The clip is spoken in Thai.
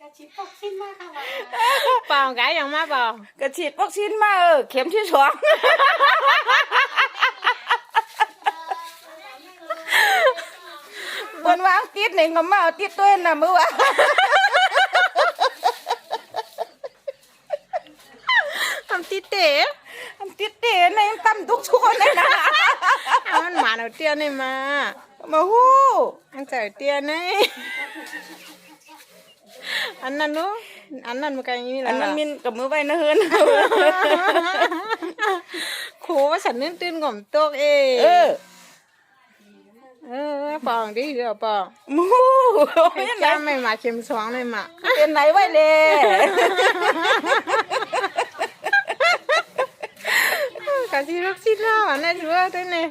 กระชิบปกชิ้นมากค่ะ เปล่ากายยังมาเปล่าก ระฉีดวัคซีนมาเข็มที่ 2บนวางติดหนึ่งก็มาเอาติดตัวน่ะมือวะ ทำติเต๋ อันติดเตะในตั้มทุกชั่วเลยนะ เอามันหมาเอาเตี้ยนี่มา มาฮู้ อันใส่เตี้ยนี่อันนั้นนู้อันนั้นมันก็อย่างนี้แหละ อันนั้นมินกับมือไว้นะเฮือน โคว่าฉันนื่นตื่นก่อมตกเอ เออ ปองดิเดี๋ยวปอง มู ให้จ้าไม่มาเข็มสองเลยมา เป็นไหนไว้เลย กะทิรักสิล่าอันนั้นชัวร์ด้วยเนี่ย